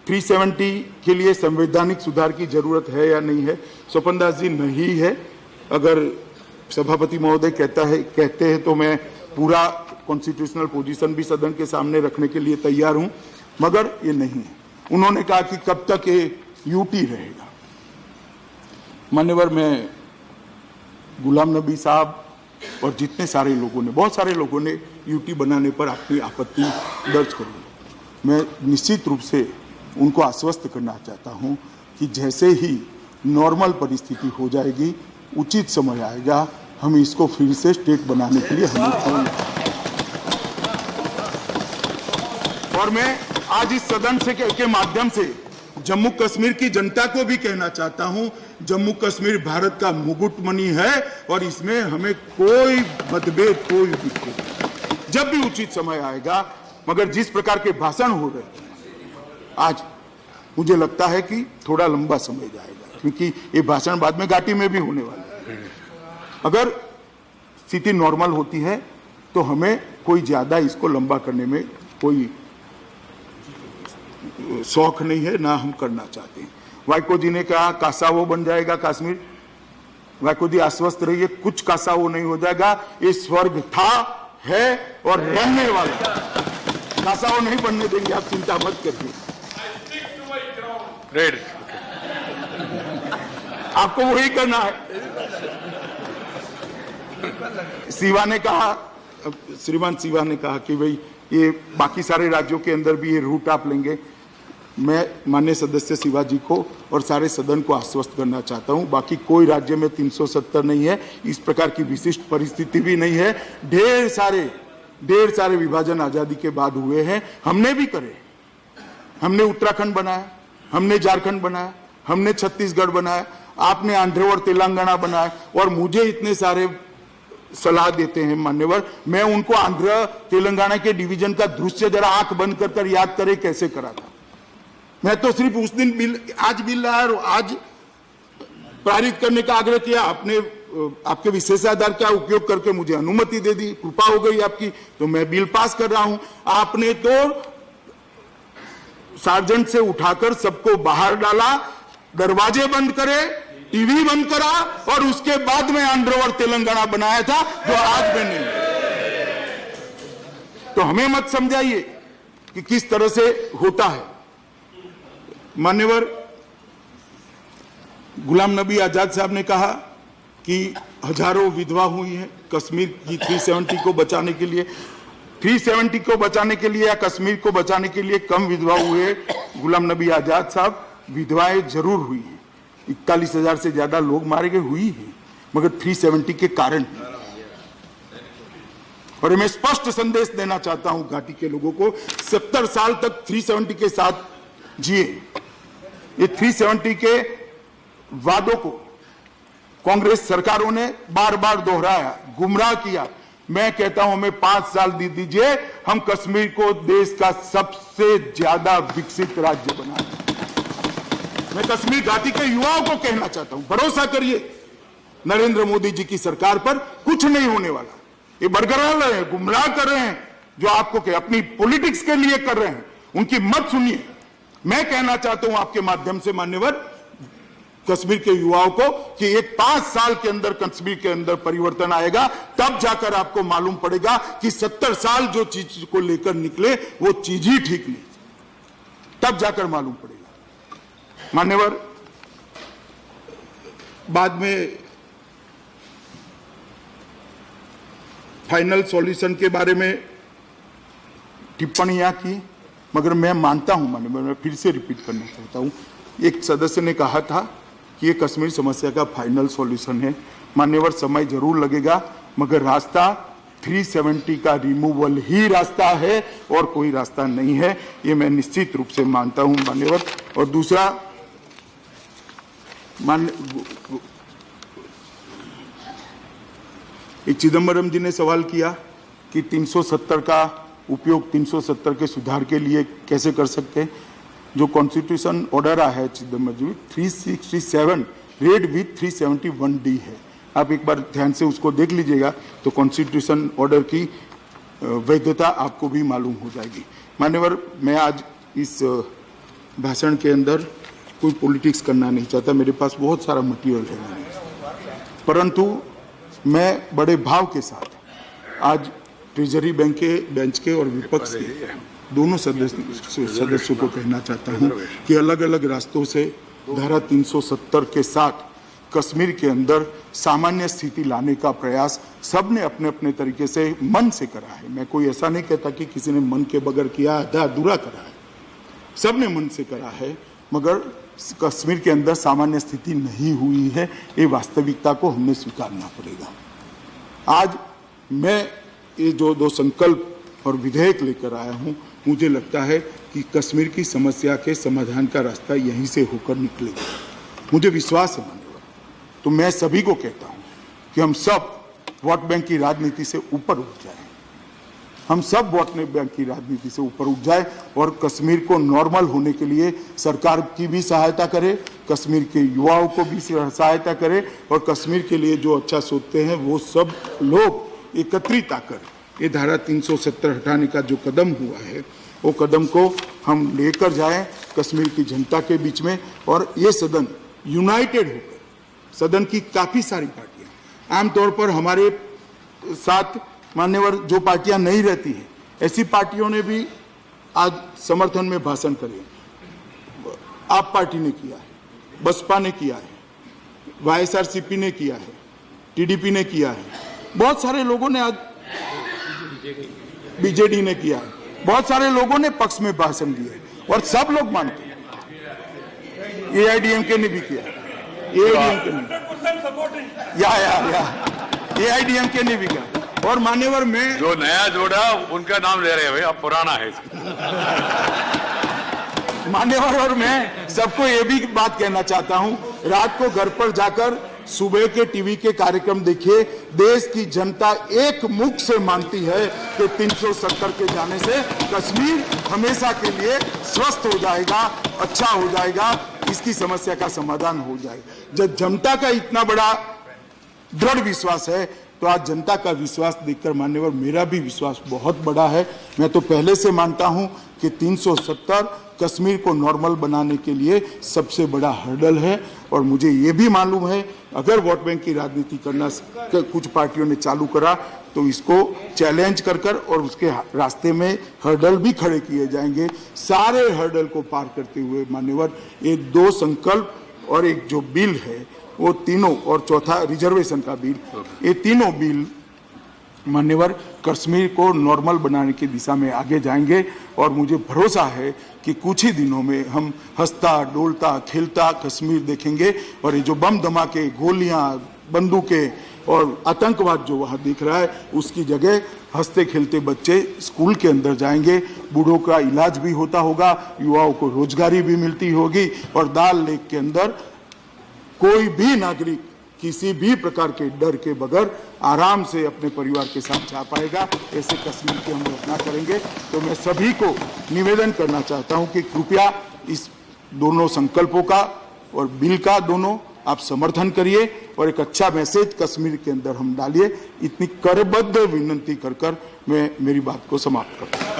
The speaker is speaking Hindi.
370 के लिए संवैधानिक सुधार की जरूरत है या नहीं है? स्वपन दास जी, नहीं है। अगर सभापति महोदय कहते हैं तो मैं पूरा कॉन्स्टिट्यूशनल पोजीशन भी सदन के सामने रखने के लिए तैयार हूं, मगर ये नहीं है। उन्होंने कहा कि कब तक ये यूटी रहेगा। मान्यवर, मैं गुलाम नबी साहब और जितने सारे लोगों ने, बहुत सारे लोगों ने यूटी बनाने पर अपनी आपत्ति दर्ज करी। मैं निश्चित रूप से उनको आश्वस्त करना चाहता हूं कि जैसे ही नॉर्मल परिस्थिति हो जाएगी, उचित समय आएगा, हम इसको फिर से स्टेट बनाने के लिए हम। और मैं आज इस सदन से के माध्यम से जम्मू कश्मीर की जनता को भी कहना चाहता हूं, जम्मू कश्मीर भारत का मुकुटमणि है और इसमें हमें कोई मतभेद, कोई भी, जब भी उचित समय आएगा। मगर जिस प्रकार के भाषण हो रहे हैं आज, मुझे लगता है कि थोड़ा लंबा समय जाएगा, क्योंकि ये भाषण बाद में घाटी में भी होने वाला है। अगर स्थिति नॉर्मल होती है तो हमें कोई ज्यादा इसको लंबा करने में कोई शौक नहीं है, ना हम करना चाहते हैं। वाइको जी ने कहा कासावो बन जाएगा कश्मीर। वाइको जी आश्वस्त रहिए, कुछ कासावो नहीं हो जाएगा। ये स्वर्ग था, है और रहने वाला। कासावो नहीं बनने देंगे, आप चिंता मत करिए। आपको वही करना है। शिवा ने कहा, श्रीमान शिवा ने कहा कि भाई ये बाकी सारे राज्यों के अंदर भी ये रूट आप लेंगे। मैं माननीय सदस्य शिवाजी को और सारे सदन को आश्वस्त करना चाहता हूं, बाकी कोई राज्य में 370 नहीं है, इस प्रकार की विशिष्ट परिस्थिति भी नहीं है। ढेर सारे विभाजन आजादी के बाद हुए हैं, हमने भी करे। हमने उत्तराखंड बनाया, हमने झारखंड बनाया, हमने छत्तीसगढ़ बनाया, आपने आंध्र और तेलंगाना बनाया। और मुझे इतने सारे सलाह देते हैं मान्यवर, मैं उनको आंध्र तेलंगाना के डिवीजन का दृश्य जरा आंख बंद कर याद करे कैसे करा था। मैं तो सिर्फ उस दिन बिल, आज बिल लाया और आज पारित करने का आग्रह किया। आपने आपके विशेषाधिकार का उपयोग करके मुझे अनुमति दे दी, कृपा हो गई आपकी, तो मैं बिल पास कर रहा हूं। आपने तो सार्जेंट से उठाकर सबको बाहर डाला, दरवाजे बंद करे, टीवी बंद करा और उसके बाद में आंध्र और तेलंगाना बनाया था, जो आज में नहीं। तो हमें मत समझाइए कि किस तरह से होता है। मान्यवर गुलाम नबी आजाद साहब ने कहा कि हजारों विधवा हुई हैं कश्मीर की 370 को बचाने के लिए। 370 को बचाने के लिए या कश्मीर को बचाने के लिए कम विधवा हुए गुलाम नबी आजाद साहब। विधवाएं जरूर हुई हैं, 41,000 से ज्यादा लोग मारे गए हुई हैं, मगर 370 के कारण। और मैं स्पष्ट संदेश देना चाहता हूं घाटी के लोगों को, 70 साल तक 370 के साथ जिए। ये 370 के वादों को कांग्रेस सरकारों ने बार बार दोहराया, गुमराह किया। मैं कहता हूं हमें 5 साल दे दीजिए, हम कश्मीर को देश का सबसे ज्यादा विकसित राज्य बना दें। मैं कश्मीर घाटी के युवाओं को कहना चाहता हूं, भरोसा करिए नरेंद्र मोदी जी की सरकार पर, कुछ नहीं होने वाला। ये बरकरार रहे हैं, गुमराह कर रहे हैं, जो आपको अपनी पॉलिटिक्स के लिए कर रहे हैं, उनकी मत सुनिए। मैं कहना चाहता हूं आपके माध्यम से मान्यवर कश्मीर के युवाओं को कि एक 5 साल के अंदर कश्मीर के अंदर परिवर्तन आएगा, तब जाकर आपको मालूम पड़ेगा कि 70 साल जो चीज को लेकर निकले वो चीज ही ठीक नहीं, तब जाकर मालूम पड़ेगा। मान्यवर, बाद में फाइनल सॉल्यूशन के बारे में टिप्पणियां की, मगर मैं मानता हूं मान्यवर, मैं फिर से रिपीट करना चाहता हूं, एक सदस्य ने कहा था कि ये कश्मीर समस्या का फाइनल सॉल्यूशन है। मान्यवर, समय जरूर लगेगा, मगर रास्ता 370 का रिमूवल ही रास्ता है और कोई रास्ता नहीं है, ये मैं निश्चित रूप से मानता हूं मान्यवर। और दूसरा, चिदम्बरम जी ने सवाल किया कि 370 का उपयोग 370 के सुधार के लिए कैसे कर सकते हैं। जो कॉन्स्टिट्यूशन ऑर्डर आया है चिदम्बरम जी, 367 रेड विथ 371D है। आप एक बार ध्यान से उसको देख लीजिएगा तो कॉन्स्टिट्यूशन ऑर्डर की वैधता आपको भी मालूम हो जाएगी। मान्यवर, मैं आज इस भाषण के अंदर कोई पॉलिटिक्स करना नहीं चाहता, मेरे पास बहुत सारा मटेरियल है, परंतु मैं बड़े भाव के साथ आज ट्रेजरी बैंक के बेंच के और विपक्ष के दोनों सदस्यों को कहना चाहता हूं कि अलग अलग रास्तों से धारा 370 के साथ कश्मीर के अंदर सामान्य स्थिति लाने का प्रयास सबने अपने अपने तरीके से मन से करा है। मैं कोई ऐसा नहीं कहता कि किसी ने मन के बगैर किया, आधा अधूरा करा है, सबने मन से करा है, मगर कश्मीर के अंदर सामान्य स्थिति नहीं हुई है, ये वास्तविकता को हमें स्वीकारना पड़ेगा। आज मैं ये जो दो संकल्प और विधेयक लेकर आया हूं, मुझे लगता है कि कश्मीर की समस्या के समाधान का रास्ता यहीं से होकर निकलेगा, मुझे विश्वास है। तो मैं सभी को कहता हूं कि हम सब वोट बैंक की राजनीति से ऊपर उठ जाएं, हम सब वोट बैंक की राजनीति से ऊपर उठ जाए और कश्मीर को नॉर्मल होने के लिए सरकार की भी सहायता करे, कश्मीर के युवाओं को भी सहायता करे और कश्मीर के लिए जो अच्छा सोचते हैं वो सब लोग एकत्रित आकर ये धारा 370 हटाने का जो कदम हुआ है वो कदम को हम लेकर जाएं कश्मीर की जनता के बीच में, और ये सदन यूनाइटेड होकर, सदन की काफी सारी पार्टियां, आमतौर पर हमारे साथ मान्यवर जो पार्टियां नहीं रहती हैं, ऐसी पार्टियों ने भी आज समर्थन में भाषण करे। आप पार्टी ने किया है, बसपा ने किया है, वाईएसआरसीपी ने किया है, टीडीपी ने किया है, बहुत सारे लोगों ने, आज बीजेडी ने किया है, बहुत सारे लोगों ने पक्ष में भाषण दिए और सब लोग मानते हैं। एआईडीएमके ने भी किया, एआईडीएमके ने, एआईडीएमके ने भी किया। और मान्यवर में जो नया जोड़ा उनका नाम ले रहे हैं भाई, अब पुराना है मान्यवर। और मैं सबको ये भी बात कहना चाहता हूं, रात को घर पर जाकर सुबह के टीवी के कार्यक्रम देखिए, देश की जनता एक मुख से मानती है कि 370 के जाने से कश्मीर हमेशा के लिए स्वस्थ हो जाएगा, अच्छा हो जाएगा, इसकी समस्या का समाधान हो जाएगा। जब जनता का इतना बड़ा दृढ़ विश्वास है तो आज जनता का विश्वास देखकर मान्यवर मेरा भी विश्वास बहुत बड़ा है। मैं तो पहले से मानता हूं कि 370 कश्मीर को नॉर्मल बनाने के लिए सबसे बड़ा हर्डल है, और मुझे ये भी मालूम है अगर वोट बैंक की राजनीति करना कुछ पार्टियों ने चालू करा तो इसको चैलेंज कर और उसके रास्ते में हर्डल भी खड़े किए जाएंगे। सारे हर्डल को पार करते हुए मान्यवर ये दो संकल्प और एक जो बिल है वो तीनों, और चौथा रिजर्वेशन का बिल, ये तीनों बिल मान्यवर कश्मीर को नॉर्मल बनाने की दिशा में आगे जाएंगे। और मुझे भरोसा है कि कुछ ही दिनों में हम हंसता डोलता खेलता कश्मीर देखेंगे, और ये जो बम धमाके, गोलियां, बंदूकें और आतंकवाद जो वहाँ दिख रहा है उसकी जगह हंसते खेलते बच्चे स्कूल के अंदर जाएंगे, बूढ़ों का इलाज भी होता होगा, युवाओं को रोजगारी भी मिलती होगी, और दाल लेक के अंदर कोई भी नागरिक किसी भी प्रकार के डर के बगैर आराम से अपने परिवार के साथ जा पाएगा। ऐसे कश्मीर की हम रचना करेंगे। तो मैं सभी को निवेदन करना चाहता हूं कि कृपया इस दोनों संकल्पों का और बिल का दोनों आप समर्थन करिए और एक अच्छा मैसेज कश्मीर के अंदर हम डालिए। इतनी करबद्ध विनंती कर मैं मेरी बात को समाप्त करता हूं।